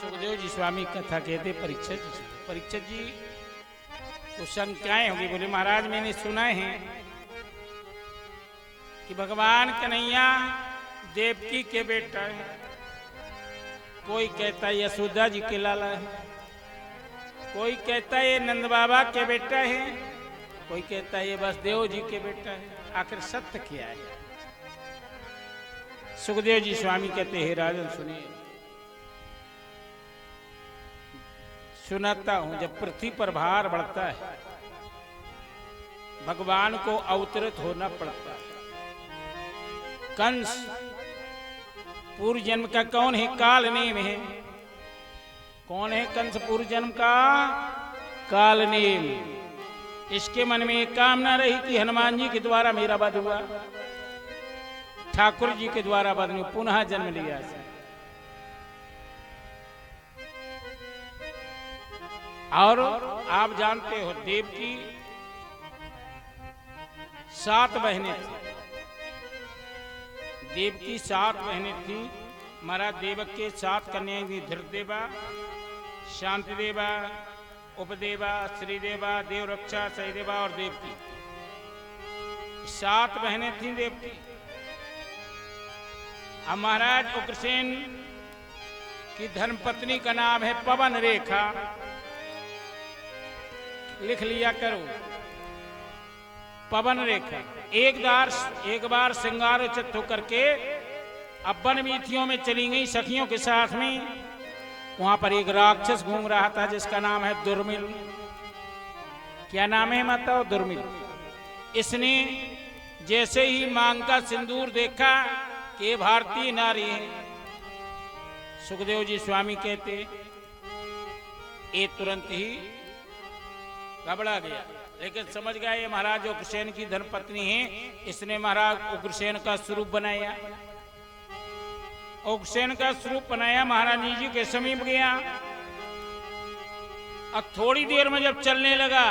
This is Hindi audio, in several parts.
सुखदेव जी स्वामी कथा कहते परीक्षित जी तो शंकाएं होगी। बोले महाराज मैंने सुना है कि भगवान कन्हैया देवकी के बेटा है, कोई कहता है यशोदा जी के लाला है, कोई कहता है ये नंद बाबा के बेटा है, कोई कहता है ये वसुदेव जी के बेटा है। आखिर सत्य क्या है? सुखदेव जी स्वामी कहते हैं राजन सुनिए, सुनाता हूं। जब पृथ्वी पर भार बढ़ता है भगवान को अवतरित होना पड़ता है। कंस पूर्व जन्म का कौन है? काल नेम है। कौन है कंस पूर्व जन्म का? काल नेम। इसके मन में एक कामना रही कि हनुमान जी के द्वारा मेरा वध हुआ, ठाकुर जी के द्वारा वध नहीं, पुनः जन्म लिया। और आप जानते हो देवकी 7 बहनें थी। देवकी 7 बहनें थी। महाराज देवक के 7 कन्याएं थी, धृतदेवा, शांतिदेवा, उपदेवा, श्रीदेवा, देवरक्षा, सहीदेवा और देवकी। 7 बहनें थी देवकी। अब महाराज उग्रसेन की धर्मपत्नी का नाम है पवन रेखा। लिख लिया करो, पवन रेखा। एक बार श्रृंगारोचित होकर के अब वन वीथियों में चली गई सखियों के साथ में। वहां पर एक राक्षस घूम रहा था जिसका नाम है दुर्मिल। क्या नाम है माता? दुर्मिल। इसने जैसे ही मांग का सिंदूर देखा कि भारतीय नारी है, सुखदेव जी स्वामी कहते ये तुरंत ही घबरा गया, लेकिन समझ गया ये महाराज उग्रसेन की धर्मपत्नी है। इसने महाराज उग्रसेन का स्वरूप बनाया। उग्रसेन का स्वरूप बनाया, महारानी जी के समीप गया। अब थोड़ी देर में जब चलने लगा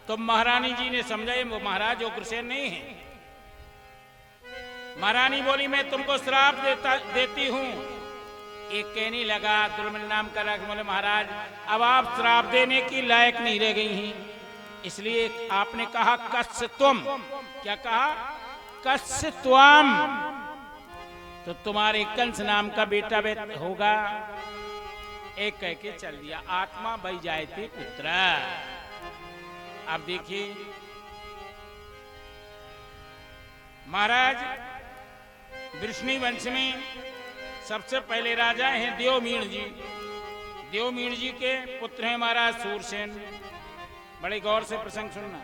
तो महारानी जी ने समझा ये महाराज उग्रसेन नहीं है। महारानी बोली मैं तुमको श्राप देती हूं। एक कहने लगा दुर्मिल नाम का राग, बोले महाराज अब आप श्राप देने की लायक नहीं रह गई हैं, इसलिए आपने कहा कस्य तुम। क्या कहा? कस्य त्वाम, तो तुम्हारे कंस नाम का बेटा होगा। एक कह के चल दिया। आत्मा बही जाए थे पुत्र। अब देखिए महाराज वृष्णि वंश में सबसे पहले राजा हैं देवमीण जी। देवमीण जी के पुत्र हैं महाराज सूरसेन। बड़े गौर से प्रसंग सुनना।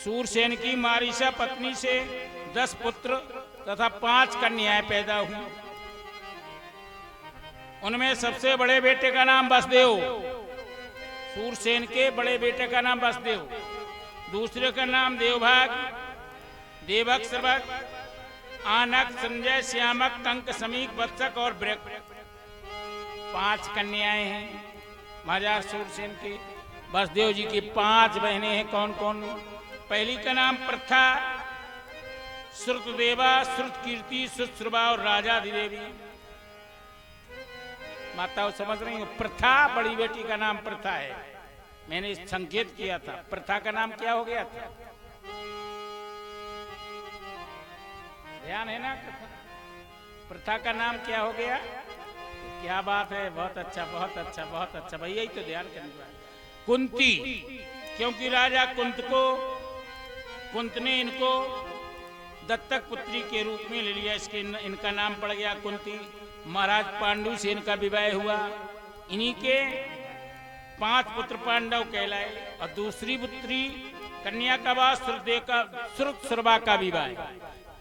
सूरसेन की मारीसा पत्नी से 10 पुत्र तथा 5 कन्याएं पैदा हुई। उनमें सबसे बड़े बेटे का नाम वसुदेव। सूरसेन के बड़े बेटे का नाम वसुदेव। दूसरे का नाम देवभाग, देवक, श्रवक, आनक, संजय, श्यामक, टंक, समीक, वत्सक और ब्रक। 5 कन्याएं हैं महाराज सूरसेन की। वसुदेव जी की 5 बहनें हैं। कौन कौन? पहली का नाम प्रथा, श्रुतदेवा, श्रुतकीर्ति, श्रुतश्रुवा और राजाधिदेवी। माताओं समझ रही हो? प्रथा बड़ी बेटी का नाम प्रथा है। मैंने संकेत किया था प्रथा का नाम क्या हो गया था? ध्यान है ना? प्रथा का नाम क्या हो गया? क्या बात है, बहुत अच्छा बहुत अच्छा बहुत अच्छा भैया, ही तो ध्यान करने। कुंती, क्योंकि राजा कुंत ने इनको दत्तक पुत्री के रूप में ले लिया, इसके इनका नाम पड़ गया कुंती। महाराज पांडु से इनका विवाह हुआ। इन्हीं के 5 पुत्र पांडव कहलाए। और दूसरी पुत्री कन्या का वास श्रुतश्रवा का विवाह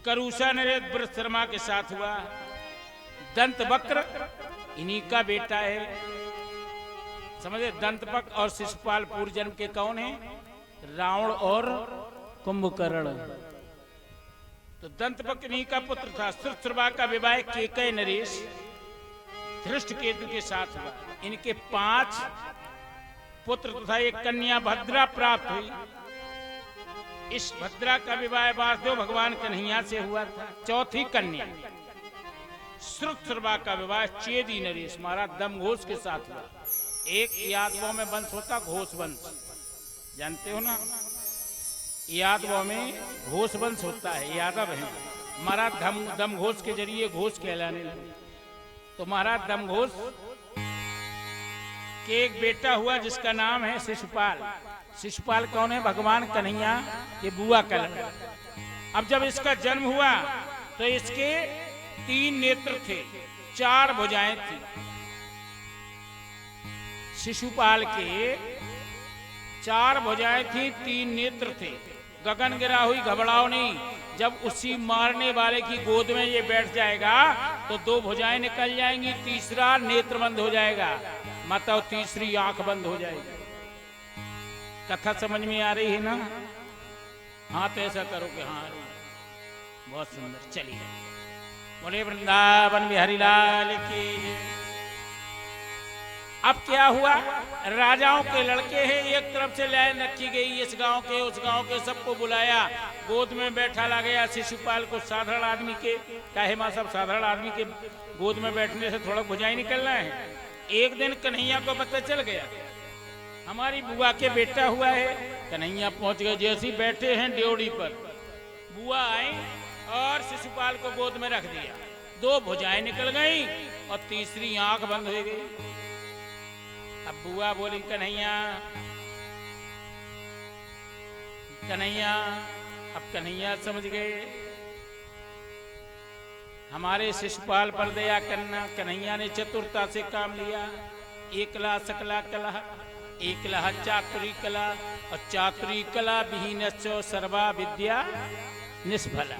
करुषा नरेश व्रत शर्मा के साथ हुआ। दंत वक्र इन्हीं का बेटा है। समझे? दंतवक्र और शिशुपाल पूर्व जन्म के कौन है? रावण और कुंभकर्ण। तो दंतवक्र इन्हीं का पुत्र था। श्रुतश्रवा का विवाह केकय नरेश धृष्टकेतु के साथ हुआ। इनके 5 पुत्र तथा एक कन्या भद्रा प्राप्त हुई। इस भद्रा का विवाह वासुदेव भगवान कन्हैया से हुआ था। चौथी कन्या श्रुतश्रवा का विवाह चेदी नरेश महाराज दमघोष के साथ हुआ। एक यादवों में वंश होता घोष वंश, जानते हो ना, यादवों में घोष वंश होता है, यादव है। महाराज दमघोष के जरिए घोष कहलाने लगे। तो महाराज दमघोष के एक बेटा हुआ जिसका नाम है शिशुपाल। शिशुपाल कौन है? भगवान कन्हैया के बुआ का लड़का। अब जब इसका जन्म हुआ तो इसके 3 नेत्र थे, 4 भुजाएं थी। शिशुपाल के 4 भुजाएं थी, 3 नेत्र थे। गगन गिरा हुई घबराओ नहीं, जब उसी मारने वाले की गोद में ये बैठ जाएगा तो 2 भुजाएं निकल जाएंगी, तीसरा नेत्र बंद हो जाएगा, मतलब तीसरी आंख बंद हो जाएगी। कथा समझ में आ रही है ना? हाँ तो ऐसा करो कि हाँ, बहुत सुंदर। चलिए, बोले वृंदावन बिहारी लाल की। अब क्या हुआ? राजाओं के लड़के हैं, एक तरफ से लाइन रखी गई, इस गांव के उस गांव के सबको बुलाया, गोद में बैठा ला गया शिशुपाल को। साधारण आदमी के काहे मां, सब साधारण आदमी के गोद में बैठने से थोड़ा भुजाई निकलना है। एक दिन कन्हैया को पता चल गया हमारी बुआ के बेटा हुआ है। कन्हैया पहुंच गए, जैसे बैठे हैं ड्योढ़ी पर, बुआ आई और शिशुपाल को गोद में रख दिया। 2 भुजाएं निकल गई और तीसरी आंख बंद हो गई। अब बुआ बोली कन्हैया, कन्हैया। अब कन्हैया समझ गए हमारे शिशुपाल पर दया करना। कन्हैया ने चतुरता से काम लिया। एकला सकला कला, एकला चातुरी कला, और चातुरी कला विहीन सर्वा विद्या निष्फला।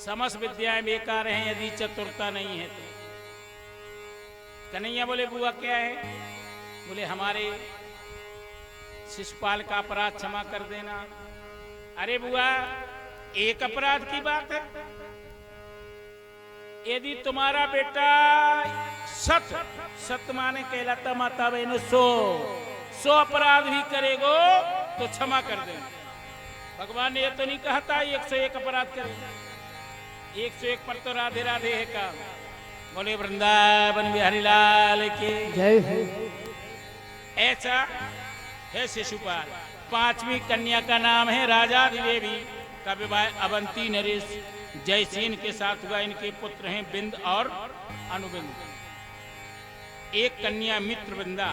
समस्त विद्याएं बेकार हैं यदि चतुरता नहीं है तो। कन्हैया बोले बुआ क्या है? बोले हमारे शिशुपाल का अपराध क्षमा कर देना। अरे बुआ, एक अपराध की बात है, यदि तुम्हारा बेटा सत माने कहलाता माता बहन 100 अपराध भी करेगो तो क्षमा कर देना। भगवान ने ये तो नहीं कहा था 101 अपराध करेगा। 101 पर तो राधे राधे है काम। बोले वृंदावन बिहारी लाल की जय। ऐसा है शिशुपाल। 5वीं कन्या का नाम है राजा देवी का विवाह अवंती नरेश जयसेन के साथ हुआ। इनके पुत्र हैं बिंद और अनुबिंद। एक कन्या मित्रविंदा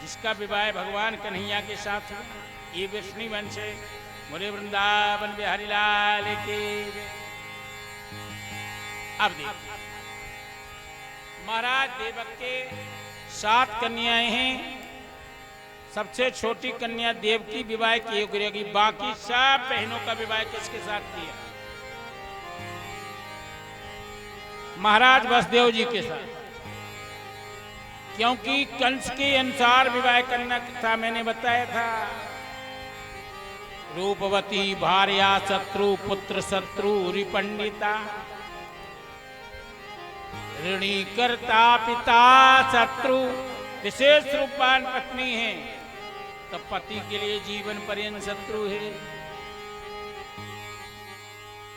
जिसका विवाह भगवान कन्हैया के साथ हुआ। ये विष्णु वंश है। बोले वृंदावन बिहारी लाल की। अब देखिए, महाराज देवक के 7 कन्याएं हैं। सबसे छोटी कन्या देवकी विवाह की योग्य रहेगी। बाकी सब बहनों का विवाह किसके साथ किया? महाराज वसुदेव जी के साथ, क्योंकि कंस के अनुसार विवाह करना था, मैंने बताया था। रूपवती भार्या शत्रु पुत्र शत्रु रिपंडिता, ऋणी करता पिता शत्रु। विशेष रूपवान पत्नी है तो पति के लिए जीवन पर्यंत शत्रु है।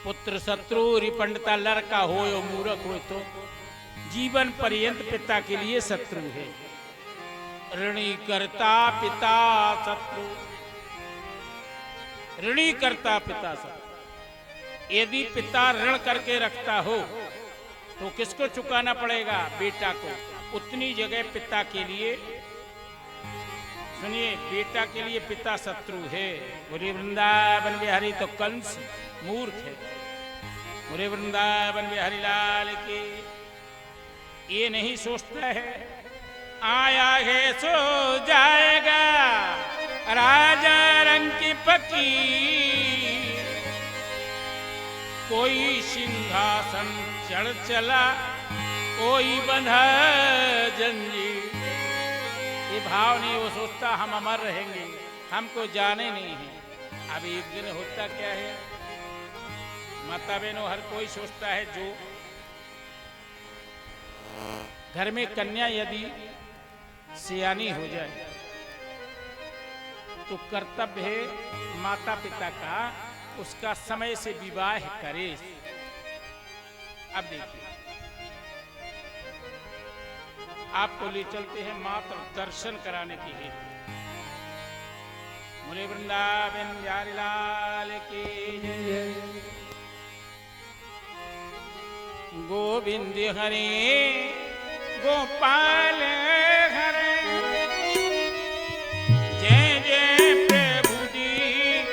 पुत्र शत्रु रिपंडिता, लड़का हो या मूर्ख हो तो जीवन पर्यंत पिता के लिए शत्रु है। ऋणी करता पिता शत्रु, ऋणी करता पिता शत्रु। यदि पिता ऋण करके रखता हो तो किसको चुकाना पड़ेगा? बेटा को। उतनी जगह पिता के लिए, सुनिए, बेटा के लिए पिता शत्रु है। बोले वृंदावन बिहारी, तो कंस मूर्ख है। बोले वृंदावन बिहारी लाल के। ये नहीं सोचता है आया है सो जाएगा राजा रंग की फकीर, कोई सिंहासन चढ़ चला कोई बंधा जंजीर। ये भाव नहीं, वो सोचता हम अमर रहेंगे, हमको जाने नहीं है। अब एक दिन होता क्या है, माता बहनों, हर कोई सोचता है जो घर में कन्या यदि सियानी हो जाए तो कर्तव्य है माता पिता का उसका समय से विवाह करे। अब देखिए, आपको ले चलते हैं मात्र दर्शन कराने की हेतु। मुनि वृंदावन बिहारी लाल की जय। गोविंद हरे गोपाल हरे, जय जय प्रभु दीन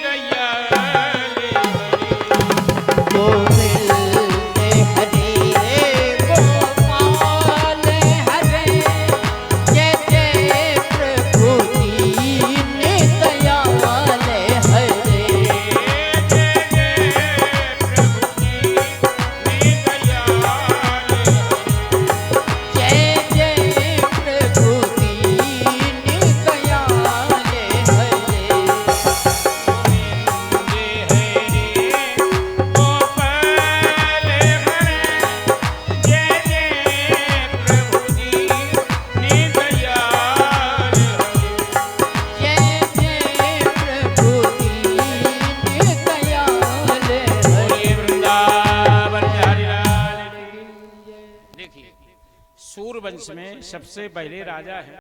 दयाल हरे। गोविंद हरे गोपाल हरे, जय जय प्रभु दीन दयाल हरे। सूर्यवंश में सबसे पहले राजा है